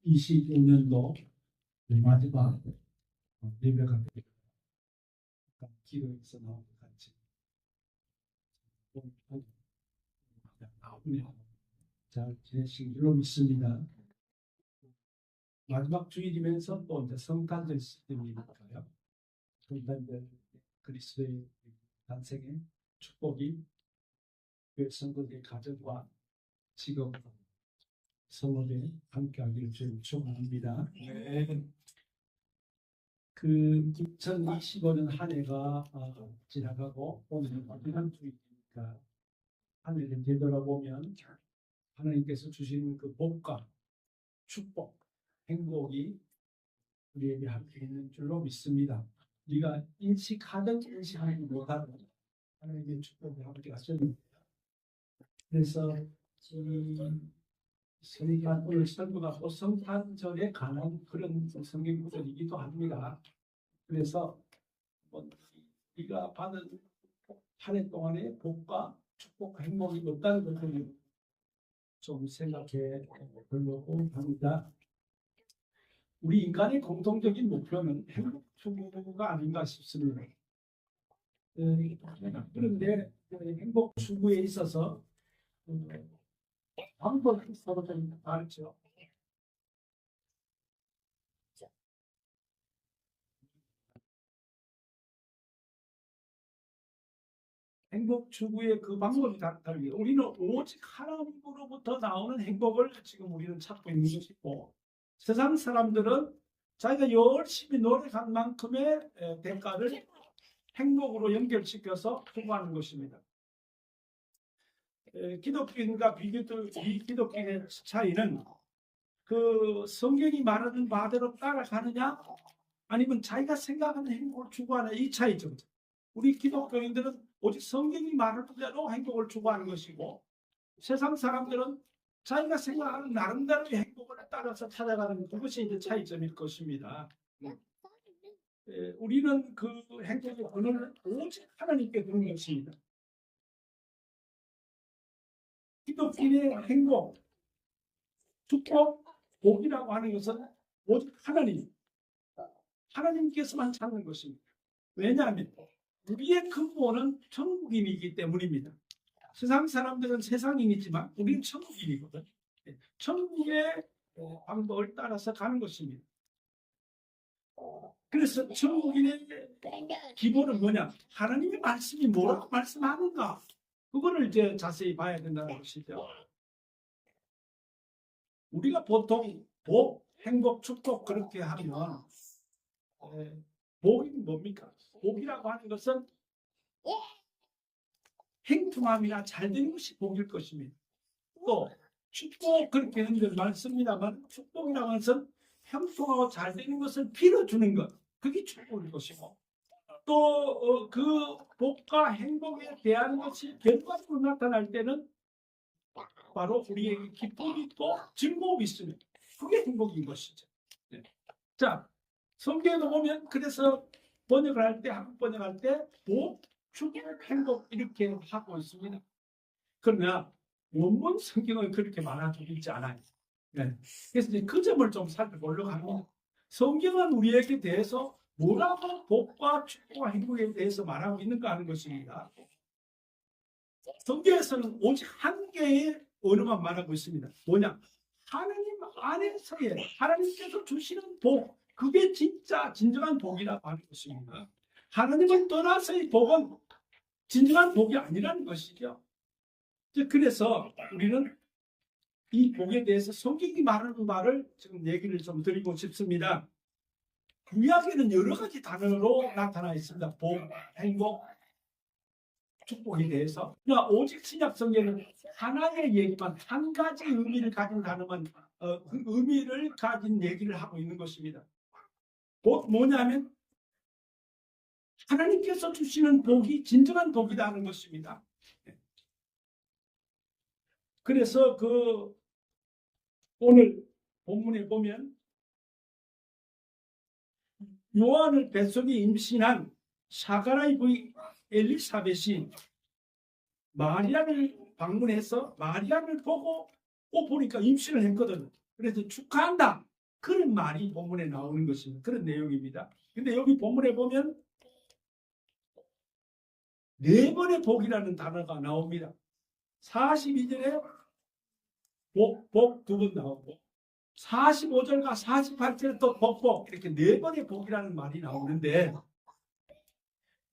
25년도 마지막 예배가 기도에서 나온 것 같이 나오네요. 잘 지내신 줄로 믿습니다. 마지막 주일이면서 또 이제 성탄절 시즌이니까요. 성탄절 그리스도의 탄생의 축복이 그 성도의 가정과 직업 성업에 함께하기를 주님 축원합니다. 네. 그 2025년 한 해가 지나가고 오늘은 마지막 주일이니까 한 해를 되돌아보면 하나님께서 주신 그 복과 축복, 행복이 우리에게 함께 있는 줄로 믿습니다. 우리가 인식하든 인식하지 못하든 하나님의 축복이 함께 하셨습니다. 그래서 오늘 설교가 또 성탄절에 관한 그런 성경 구절이기도 합니다. 그래서 우리가 받은 한 해 동안의 복과 축복, 행복이 없다는 것을 좀 생각해 보려고 합니다. 우리 인간의 공통적인 목표는 행복 추구가 아닌가 싶습니다. 그런데 행복 추구에 있어서 방법이 서로 좀 다르죠. 행복 추구의 그 방법이 다릅니다. 우리는 오직 하나님으로부터 나오는 행복을 지금 우리는 찾고 있는 것이고, 세상 사람들은 자기가 열심히 노력한 만큼의 대가를 행복으로 연결시켜서 추구하는 것입니다. 기독교인과 비기독교인의 차이는 그 성경이 말하는 바대로 따라가느냐 아니면 자기가 생각하는 행복을 추구하는 이 차이죠. 우리 기독교인들은 오직 성경이 말하는 대로 행복을 추구하는 것이고, 세상 사람들은 자기가 생각하는 나름대로의 행복을 따라서 찾아가는 그것이 이제 차이점일 것입니다. 우리는 그 행복의 근원을 오직 하나님께 두는 것입니다. 기독교인의 행복, 축복, 복이라고 하는 것은 오직 하나님께서만 찾는 것입니다. 왜냐하면 우리의 근본은 천국인이기 때문입니다. 세상 사람들은 세상인이지만 우리는 천국인이거든. 천국의 방법을 따라서 가는 것입니다. 그래서 천국인의 기본은 뭐냐? 하나님의 말씀이 뭐라고 말씀하는가? 그거를 이제 자세히 봐야 된다는 것이죠. 우리가 보통 복, 행복, 축복 그렇게 하면 복이 뭡니까? 복이라고 하는 것은 행통함이나 잘되는 것이 복일 것입니다. 또 축복 그렇게 흔들 많습니다만 축복이라고 하는 것은 형통하고 잘되는 것을 빌어주는 것, 그게 축복일 것이고, 또 그 복과 행복에 대한 것이 결과적으로 나타날 때는 바로 우리에게 기쁨이 있고 즐거움이 있으면 그게 행복인 것이죠. 네. 자, 성경에도 보면 그래서 번역을 할 때, 한국 번역할 때 복, 축복, 행복 이렇게 하고 있습니다. 그러나 원문 성경은 그렇게 말하고 있지 않아요. 네. 그래서 이제 그 점을 좀 살펴보려고 합니다. 성경은 우리에게 대해서 뭐라고 복과 축복과 행복에 대해서 말하고 있는가 하는 것입니다. 성경에서는 오직 한 개의 언어만 말하고 있습니다. 뭐냐? 하나님 안에서의 하나님께서 주시는 복, 그게 진짜 진정한 복이라고 하는 것입니다. 하나님을 떠나서의 복은 진정한 복이 아니라는 것이죠. 그래서 우리는 이 복에 대해서 성경이 말하는 말을 지금 얘기를 좀 드리고 싶습니다. 구약에는 여러 가지 단어로 나타나 있습니다. 복, 행복, 축복에 대해서. 그러나 오직 신약 성경은 하나의 얘기만, 한 가지 의미를 가진 단어만, 그 의미를 가진 얘기를 하고 있는 것입니다. 복 뭐냐면 하나님께서 주시는 복이 진정한 복이라는 것입니다. 그래서 그 오늘 본문에 보면 요한을 뱃속에 임신한 사가라의 부인 엘리사벳이 마리아를 방문해서 마리아를 보고 보니까 임신을 했거든. 그래서 축하한다. 그런 말이 본문에 나오는 것입니다. 그런 내용입니다. 근데 여기 본문에 보면 네 번의 복이라는 단어가 나옵니다. 42절에 복 두 번 나오고 45절과 48절에 또 복 이렇게 네 번의 복이라는 말이 나오는데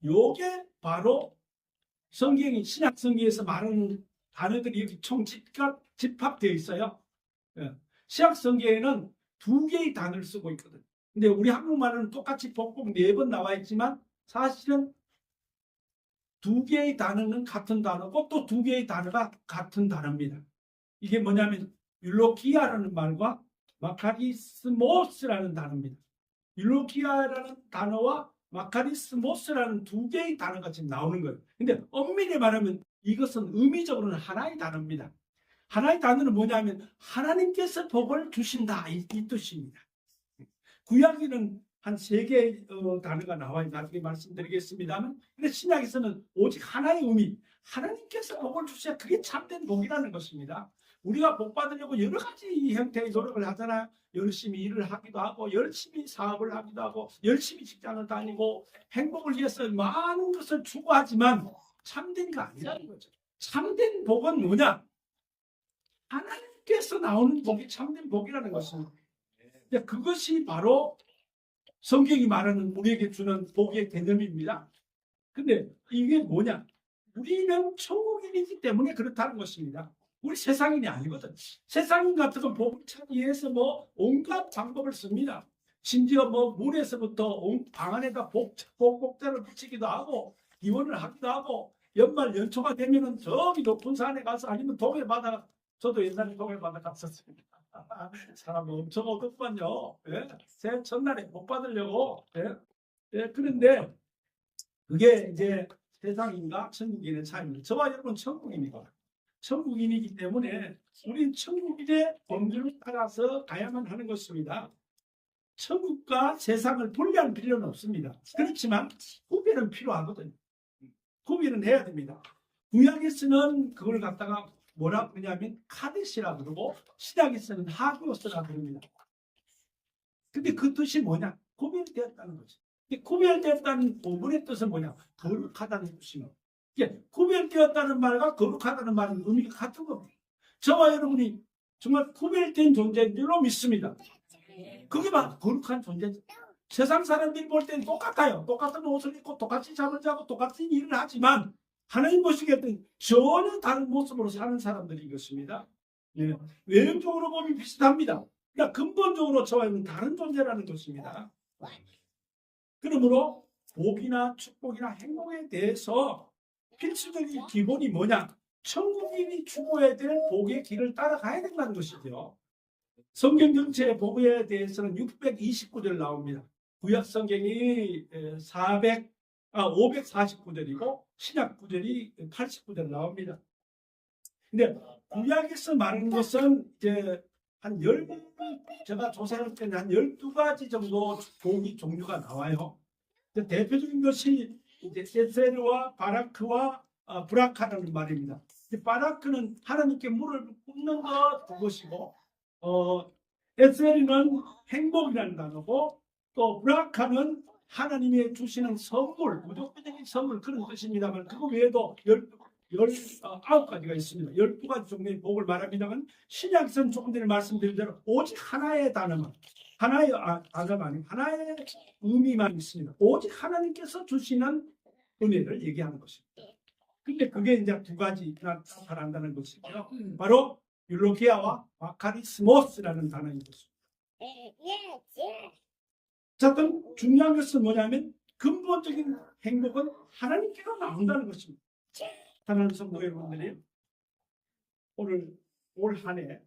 요게 바로 성경이 신약 성경에서 말하는 단어들이 여기 총 집합되어 있어요. 신약 성경에는 두 개의 단어를 쓰고 있거든. 근데 우리 한국말은 똑같이 복복 네 번 나와 있지만 사실은 두 개의 단어는 같은 단어고 또 두 개의 단어가 같은 단어입니다. 이게 뭐냐면 율로키아라는 말과 마카리스모스라는 단어입니다. 율로키아라는 단어와 마카리스모스라는 두 개의 단어가 지금 나오는 거예요. 근데 엄밀히 말하면 이것은 의미적으로는 하나의 단어입니다. 하나의 단어는 뭐냐면 하나님께서 복을 주신다 이 뜻입니다. 구약에는 한 3개의 단어가 나와요. 나중에 말씀드리겠습니다만 근데 신약에서는 오직 하나의 의미 하나님께서 복을 주셔야 그게 참된 복이라는 것입니다. 우리가 복 받으려고 여러 가지 형태의 노력을 하잖아요. 열심히 일을 하기도 하고 열심히 사업을 하기도 하고 열심히 직장을 다니고 행복을 위해서 많은 것을 추구하지만 참된 게 아니라는 거죠. 참된 복은 뭐냐? 하나님께서 나오는 복이 참된 복이라는 것입니다. 그것이 바로 성경이 말하는 우리에게 주는 복의 개념입니다. 근데 이게 뭐냐? 우리는 천국인이기 때문에 그렇다는 것입니다. 우리 세상인이 아니거든. 세상인 같은 복을 찾기 위해서 온갖 방법을 씁니다. 심지어 문에서부터 방 안에다 복복자를 붙이기도 하고 기원을 하기도 하고 연말 연초가 되면은 저기 높은 산에 가서 아니면 동해바다 저도 옛날에 동해바다 갔었습니다. 사람 엄청 어둡거든요. 예? 새해 첫날에 복 받으려고. 예? 그런데 그게 이제 세상인과 천국인의 차이입니다. 저와 여러분 천국인입니다. 천국인이기 때문에 우린 천국인의 법률을 따라서 가야만 하는 것입니다. 천국과 세상을 분리할 필요는 없습니다. 그렇지만 구별은 필요하거든요. 구별은 해야 됩니다. 구약에서는 그걸 갖다가 뭐라 그러냐면 카데시라 그러고 신약에서는 하기오스라 그럽니다. 근데 그 뜻이 뭐냐? 구별되었다는 거죠. 구별되었다는 본문의 뜻은 뭐냐? 거룩하다는 뜻입니다. 구별되었다는 말과 거룩하다는 말은 의미가 같은 겁니다. 저와 여러분이 정말 구별된 존재인 줄로 믿습니다. 그게 바로 거룩한 존재죠. 세상 사람들이 볼 때는 똑같아요. 똑같은 옷을 입고 똑같이 잠을 자고 똑같은 일을 하지만 하나님 보시기에 전혀 다른 모습으로 사는 사람들인 것입니다. 예. 외형적으로 보면 비슷합니다. 그러니까 근본적으로 저와 여러분 다른 존재라는 것입니다. 그러므로 복이나 축복이나 행복에 대해서 필수적인 기본이 뭐냐? 천국인이 추구해야 될 복의 길을 따라가야 된다는 것이죠. 성경 전체의 복에 대해서는 629절 나옵니다. 구약 성경이 549절이고 신약 구절이 89절 나옵니다. 근데 구약에서 말하는 것은 이제 한 제가 조사할 때는 한 12가지 정도 복의 종류가 나와요. 대표적인 것이 이제 에셀과 바라크와 브라카라는 말입니다. 바라크는 하나님께 물을 붓는 그것이고 에셀은 행복이라는 단어고 또 브라카는 하나님이 주시는 선물, 무조건적인 선물 그런 뜻입니다만 그거 외에도 19가지가 있습니다. 12가지 종류의 복을 말합니다만 신약에서는 조금 전에 말씀드린 대로 오직 하나의 단어만 하나의 하나의 의미만 있습니다. 오직 하나님께서 주시는 은혜를 얘기하는 것입니다. 근데 그게 이제 두 가지 나타난다는 것이죠. 바로 율로키아와 마카리스모스라는 단어인 것입니다. 자, 그럼 중요한 것은 뭐냐면 근본적인 행복은 하나님께로 나온다는 것입니다. 하나님 성도 여러분들이 올 한 해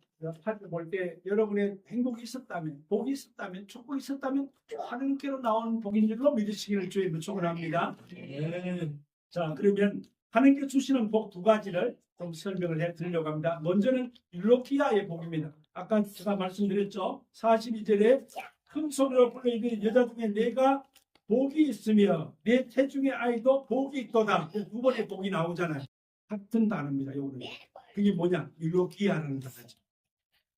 볼 때 여러분의 행복이 있었다면, 복이 있었다면, 축복이 있었다면 하나님께로 나온 복인 줄로 믿으시기를 주의 부축을 합니다. 네. 자, 그러면 하나님께 주시는 복 두 가지를 좀 설명을 해드리려고 합니다. 먼저는 율로키아의 복입니다. 아까 제가 말씀드렸죠. 42절에 큰 소리로 불러 이르되 여자 중에 내가 복이 있으며 내 태중의 아이도 복이 있도다. 두 번의 복이 나오잖아요. 같은 단어입니다. 요거는 그게 뭐냐? 율로기아라는 단어죠.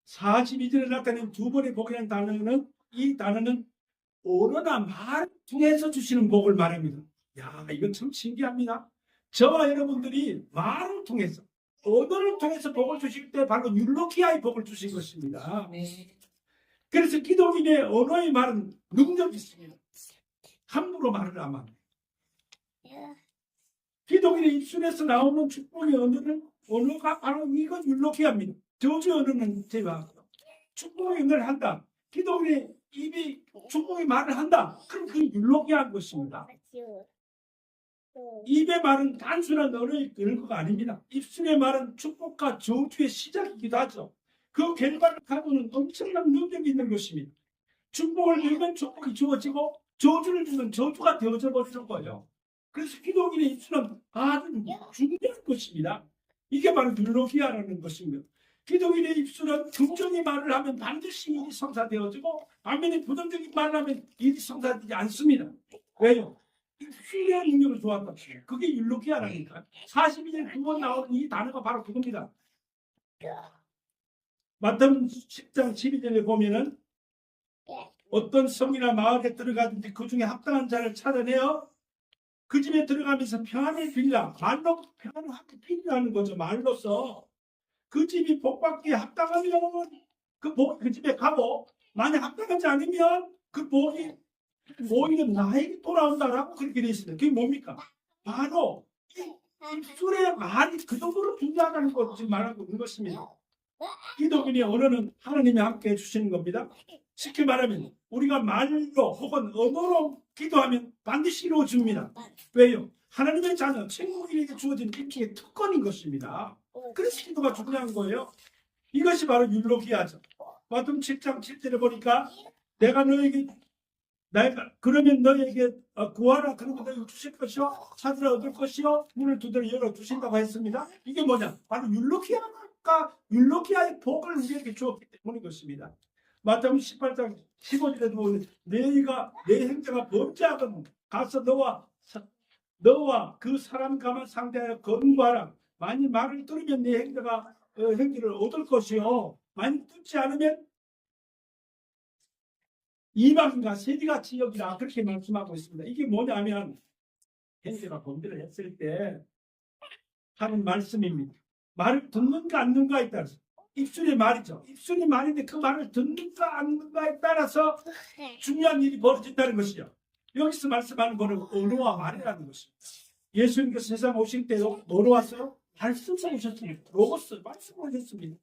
42절에 나타낸 두 번의 복이라는 단어는 이 단어는 언어나 말을 통해서 주시는 복을 말합니다. 야, 이건 참 신기합니다. 저와 여러분들이 말을 통해서, 언어를 통해서 복을 주실 때 바로 율로기아의 복을 주신 것입니다. 그래서 기독인의 언어의 말은 능력이 있습니다. 함부로 말을 안 합니다. 기독인의 입술에서 나오는 축복의 언어가 바로 이건 율로기아입니다. 저주 언어는 제외하고 축복의 언어를 한다. 기독인의 입이 축복의 말을 한다. 그럼 그 율로기아인 것입니다. 입의 말은 단순한 언어의 근거가 아닙니다. 입술의 말은 축복과 저주의 시작이기도 하죠. 그 결과를 가지고는 엄청난 능력이 있는 것입니다. 축복을 주면 축복이 주어지고 저주를 주면 저주가 되어져 버리는 거예요. 그래서 기독인의 입술은 아주 중요한 것입니다. 이게 바로 율로기아라는 것입니다. 기독인의 입술은 긍정의 말을 하면 반드시 일이 성사되어지고 반면에 부정적인 말을 하면 일이 성사되지 않습니다. 왜요? 신뢰의 능력을 좋아한다. 그게 율로기아라니까. 42년 2번 나오는 이 단어가 바로 그겁니다. 마태복음 10장 12절에 보면은 어떤 성이나 마을에 들어가든지 그 중에 합당한 자를 찾아내어 그 집에 들어가면서 평안을 빌라. 말로 평안을 하게 빌라는 거죠. 말로서 그 집이 복받기에 합당하면 그 집에 가고 만약 합당하지 않으면 그 복이 오히려 나에게 돌아온다라고 그렇게 되어 있습니다. 그게 뭡니까? 바로 입술의 말이 그 정도로 중요하다는 것을 지금 말하고 있는 것입니다. 기독인의 언어는 하나님이 함께 해주시는 겁니다. 쉽게 말하면 우리가 말로 혹은 언어로 기도하면 반드시 이루어집니다. 왜요? 하나님의 자녀, 천국인에게 주어진 일종의 특권인 것입니다. 그래서 기도가 중요한 거예요. 이것이 바로 율로기아죠. 마태복음 7장 7절에 보니까 그러면 너에게 구하라. 그러면 너에게 주실 것이요 찾으라 얻을 것이요 문을 두드려 열어 주신다고 했습니다. 이게 뭐냐? 바로 율로기아의 복을 우리에게 주었기 때문인 것입니다. 마태복음 18장 15절에도 보면 내 행자가 범죄하거든 가서 너와 그 사람 가만 상대하여 권고하라. 만일 말을 들으면 내 행자가 행위를 얻을 것이요 만일 듣지 않으면 이방인과 세리같이 여기라. 그렇게 말씀하고 있습니다. 이게 뭐냐면 행자가 범죄를 했을 때 하는 말씀입니다. 말을 듣는가 안 듣는가에 따라서 입술의 말이죠. 입술의 말인데 그 말을 듣는가 안 듣는가에 따라서 중요한 일이 벌어진다는 것이죠. 여기서 말씀하는 것은 언어와 말이라는 것입니다. 예수님께서 세상 오실 때도 뭐로 왔어요? 말씀으로 오셨습니다. 로고스 말씀으로 오셨습니다.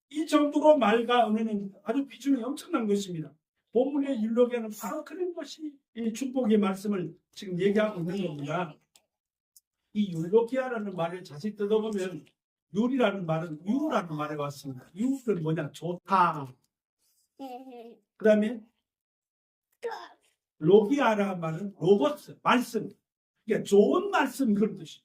이 정도로 말과 언어는 아주 비중이 엄청난 것입니다. 본문의 율로기아는 바로 그런 것이 이 축복의 말씀을 지금 얘기하고 있는 겁니다. 이 율로기아라는 말을 자세히 뜯어보면 율이라는 말은 유라는 말에 왔습니다. 유는 뭐냐? 좋다. 그 다음에 로기아라는 말은 로고스, 말씀. 그러니까 좋은 말씀 그런 뜻이에요.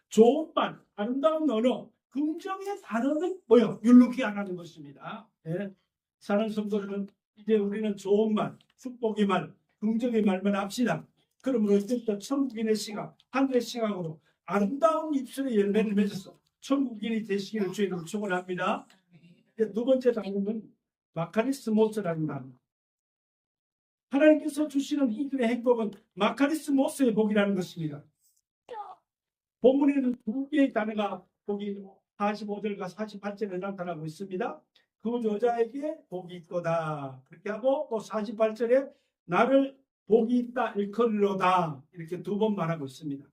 좋은 말, 아름다운 언어, 긍정의 단어는 뭐요? 율로기아라는 것입니다. 네. 사는 성도들은 이제 우리는 좋은 말, 축복의 말, 긍정의 말만 합시다. 그러므로 이제부터 천국인의 시각, 하늘의 시각으로 아름다운 입술의 열매를 맺어서 천국인이 되시기를 주님으로 축원합니다. 두 번째 단어는 마카리스모스라는 단어입니다. 하나님께서 주시는 이들의 행복은 마카리스모스의 복이라는 것입니다. 본문에는 두 개의 단어가 복이 45절과 48절에 나타나고 있습니다. 그 여자에게 복이 있도다. 그렇게 하고 또 48절에 나를 복이 있다 일컬리로다. 이렇게 두 번 말하고 있습니다.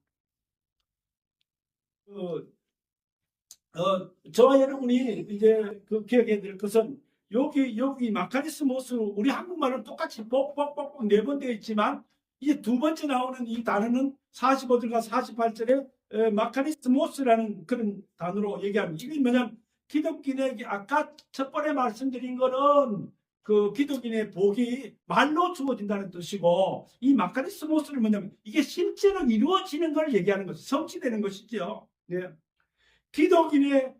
저와 여러분이 이제 그 기억해야 될 것은 여기 마카리스모스 우리 한국말은 똑같이 복복복복 네 번 되어 있지만 이제 두 번째 나오는 이 단어는 45절과 48절에 마카리스모스라는 그런 단어로 얘기합니다. 이게 뭐냐면 기독인에게 아까 첫 번에 말씀드린 거는 그 기독인의 복이 말로 주어진다는 뜻이고 이 마카리스모스는 뭐냐면 이게 실제로 이루어지는 걸 얘기하는 것이 성취되는 것이죠. 네. 기독인의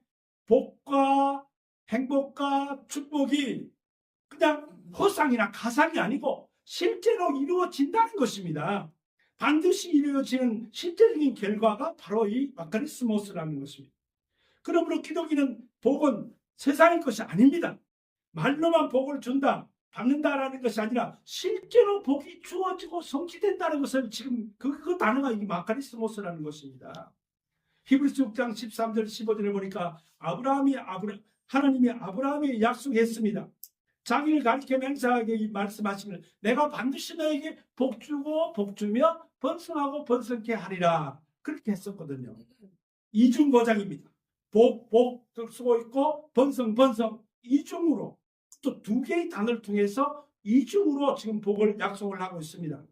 복과 행복과 축복이 그냥 허상이나 가상이 아니고 실제로 이루어진다는 것입니다. 반드시 이루어지는 실제적인 결과가 바로 이 마카리스모스라는 것입니다. 그러므로 기독인은 복은 세상의 것이 아닙니다. 말로만 복을 준다, 받는다라는 것이 아니라 실제로 복이 주어지고 성취된다는 것을 지금 그 단어가 이 마카리스모스라는 것입니다. 히브리서 6장 13절 15절에 보니까 하나님이 아브라함에 약속했습니다. 자기를 가리켜 맹세하게 말씀하시면 내가 반드시 너에게 복주고 복주며 번성하고 번성케 하리라, 그렇게 했었거든요. 이중보장입니다. 복 쓰고 있고 번성 이중으로, 또 두 개의 단어를 통해서 이중으로 지금 복을 약속을 하고 있습니다.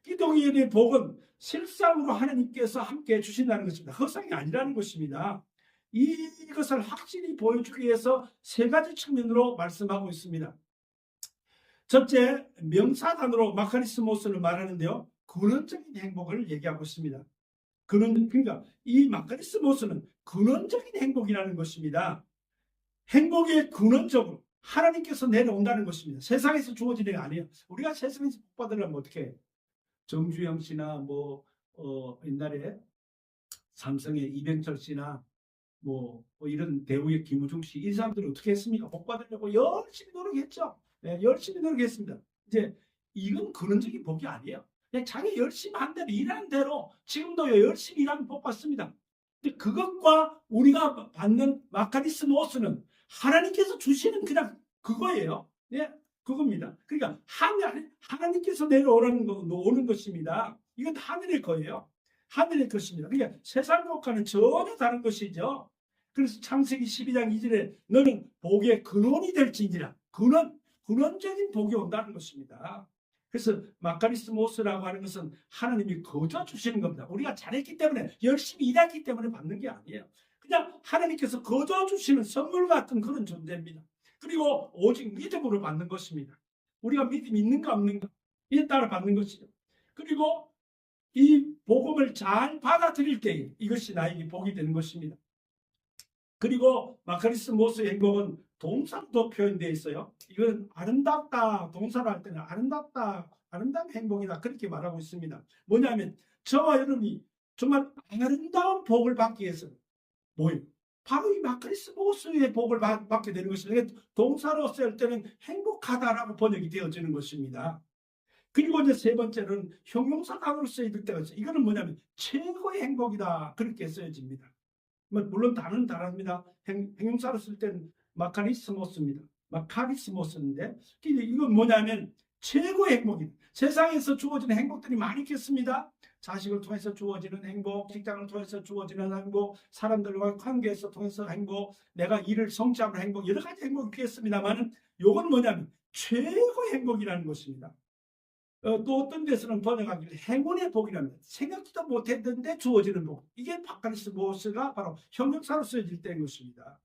기독인의 복은 실상으로 하나님께서 함께 주신다는 것입니다. 허상이 아니라는 것입니다. 이것을 확실히 보여주기 위해서 세 가지 측면으로 말씀하고 있습니다. 첫째, 명사단어로 마카리스모스를 말하는데요, 근원적인 행복을 얘기하고 있습니다. 그러니까 이 마카리스모스는 근원적인 행복이라는 것입니다. 행복의 근원적으로 하나님께서 내려온다는 것입니다. 세상에서 주어지는 게 아니에요. 우리가 세상에서 복 받으려면 어떻게 해요? 정주영 씨나 옛날에 삼성의 이병철 씨나 이런 대우의 김우중 씨, 이 사람들은 어떻게 했습니까? 복 받으려고 열심히 노력했죠. 네, 열심히 노력했습니다. 이제 이건 근원적인 복이 아니에요. 그냥 자기 열심히 한 대로 일하는 대로 지금도 열심히 일하면 복 받습니다. 근데 그것과 우리가 받는 마카리스모스는 하나님께서 주시는 그냥 그거예요. 예, 그겁니다. 그러니까 하나님께서 오는 것입니다. 이건 하늘의 거예요. 하늘의 것입니다. 그러니까 세상 복과는 전혀 다른 것이죠. 그래서 창세기 12장 2절에 너는 복의 근원이 될지니라. 근원적인 복이 온다는 것입니다. 그래서 마카리스모스라고 하는 것은 하나님이 거저 주시는 겁니다. 우리가 잘했기 때문에, 열심히 일했기 때문에 받는 게 아니에요. 그냥 하나님께서 거저 주시는 선물 같은 그런 존재입니다. 그리고 오직 믿음으로 받는 것입니다. 우리가 믿음이 있는가 없는가, 이에 따라 받는 것이죠. 그리고 이 복음을 잘 받아들일 때 이것이 나에게 복이 되는 것입니다. 그리고 마카리스모스의 행복은 동사도 표현되어 있어요. 이건 아름답다, 동사로 할 때는 아름답다, 아름다운 행복이다, 그렇게 말하고 있습니다. 뭐냐면 저와 여러분이 정말 아름다운 복을 받기 위해서 뭐예요? 바로 이 마카리스모스의 복을 받게 되는 것입니다. 동사로 쓸 때는 행복하다라고 번역이 되어지는 것입니다. 그리고 이제 세 번째는 형용사단으로 쓰여질 때가 있어요. 이거는 뭐냐면 최고의 행복이다, 그렇게 쓰여집니다. 물론 단어는 다릅니다. 형용사로 쓸 때는 마카리스모스입니다. 마카리스모스인데 이건 뭐냐면 최고의 행복입니다. 세상에서 주어지는 행복들이 많이 있겠습니다. 자식을 통해서 주어지는 행복, 직장을 통해서 주어지는 행복, 사람들과 관계에서 통해서 행복, 내가 일을 성취하는 행복, 여러 가지 행복이 있겠습니다만 이건 뭐냐면 최고의 행복이라는 것입니다. 또 어떤 데서는 번역하기를 행운의 복이랍니다. 생각지도 못했는데 주어지는 복. 이게 마카리스모스가 바로 형용사로 쓰여질 때인 것입니다.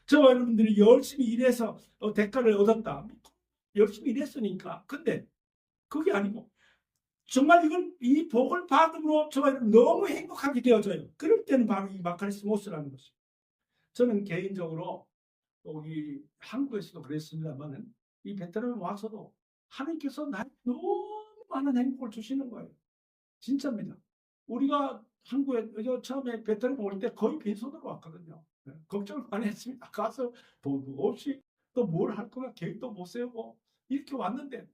저와 여러분들이 열심히 일해서 대가를 얻었다. 열심히 일했으니까. 근데 그게 아니고 정말 이건 이 복을 받음으로 저와 여러분 너무 행복하게 되어져요. 그럴 때는 바로 이 마카리스모스라는 것입니다. 저는 개인적으로 여기 한국에서도 그랬습니다만 이 베트남에 와서도 하나님께서 나에게 너무 많은 행복을 주시는 거예요. 진짜입니다. 우리가 한국에 처음에 베트남 올 때 거의 빈손으로 왔거든요. 걱정을 많이 했습니다. 가서 돈도 없이 또 뭘 할 거가 계획도 못 세우고 이렇게 왔는데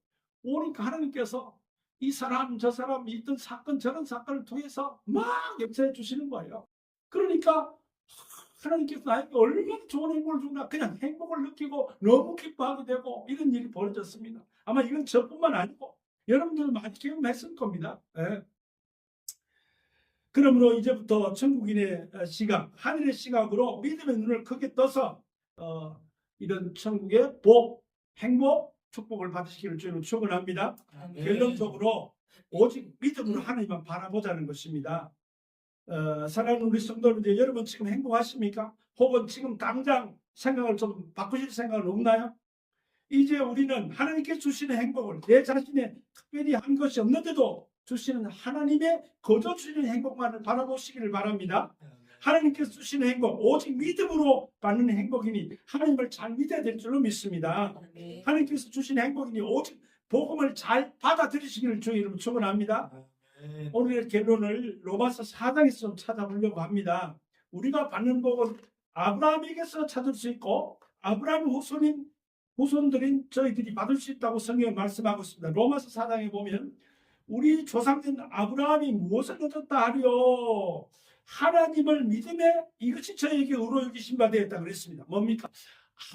오니까 하나님께서 이 사람 저 사람 있던 사건 저런 사건을 통해서 막 역사해 주시는 거예요. 그러니까 하나님께서 나에게 얼마나 좋은 행복을 주나, 그냥 행복을 느끼고 너무 기뻐하게 되고 이런 일이 벌어졌습니다. 아마 이건 저뿐만 아니고 여러분들 많이 경험했을 겁니다. 예. 그러므로 이제부터 천국인의 시각, 하늘의 시각으로 믿음의 눈을 크게 떠서 이런 천국의 복, 행복, 축복을 받으시기를 주님으로 축원합니다. 결론적으로 오직 믿음으로 하나님만 바라보자는 것입니다. 사랑하는 우리 성도님들, 여러분 지금 행복하십니까? 혹은 지금 당장 생각을 좀 바꾸실 생각은 없나요? 이제 우리는 하나님께 주시는 행복을 내 자신의 특별히 한 것이 없는데도 주시는 하나님의 거저 주시는 행복만을 바라보시기를 바랍니다. 하나님께서 주시는 행복, 오직 믿음으로 받는 행복이니 하나님을 잘 믿어야 될 줄로 믿습니다. 하나님께서 주시는 행복이니 오직 복음을 잘 받아들이시기를 주의 이름으로 축원합니다. 오늘의 결론을 로마서 4장에서 좀 찾아보려고 합니다. 우리가 받는 복은 아브라함에게서 찾을 수 있고 아브라함 후손들인 저희들이 받을 수 있다고 성경에 말씀하고 있습니다. 로마서 4장에 보면 우리 조상된 아브라함이 무엇을 얻었다 하리요? 하나님을 믿음에 이것이 저에게 의로 여기신 바 되었다 그랬습니다. 뭡니까?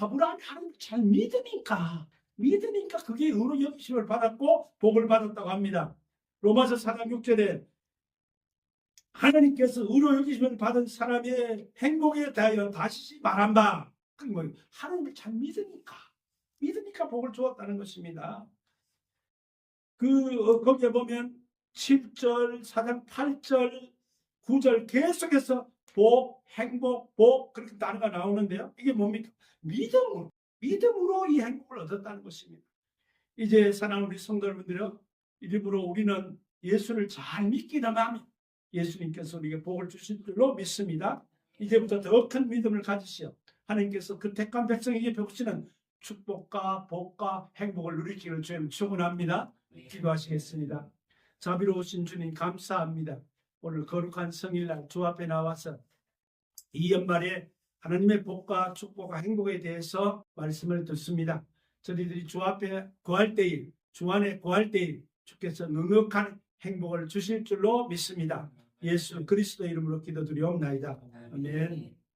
아브라함이 하나님을 잘 믿으니까 그게 의로 여기심을 받았고 복을 받았다고 합니다. 로마서 4장 6절에 하나님께서 의로 여기심을 받은 사람의 행복에 대하여 다시 말한 바, 하나님을 잘 믿으니까 복을 주었다는 것입니다. 거기에 보면 7절, 4장 8절, 9절 계속해서 복, 행복, 복 그렇게 단어가 나오는데요. 이게 뭡니까? 믿음으로 이 행복을 얻었다는 것입니다. 이제 사랑하는 우리 성도 여러분들요, 일부러 우리는 예수를 잘 믿기는 마음이 예수님께서 우리에게 복을 주실 줄로 믿습니다. 이제부터 더 큰 믿음을 가지시오. 하나님께서 그 택한 백성에게 베푸시는 축복과 복과 행복을 누리기를 주님 축원합니다. 기도하시겠습니다. 자비로우신 주님 감사합니다. 오늘 거룩한 성일날 주 앞에 나와서 이 연말에 하나님의 복과 축복과 행복에 대해서 말씀을 듣습니다. 저희들이 주 앞에 구할 때에, 주 안에 구할 때에 주께서 넉넉한 행복을 주실 줄로 믿습니다. 예수 그리스도 이름으로 기도드리옵나이다. 아멘.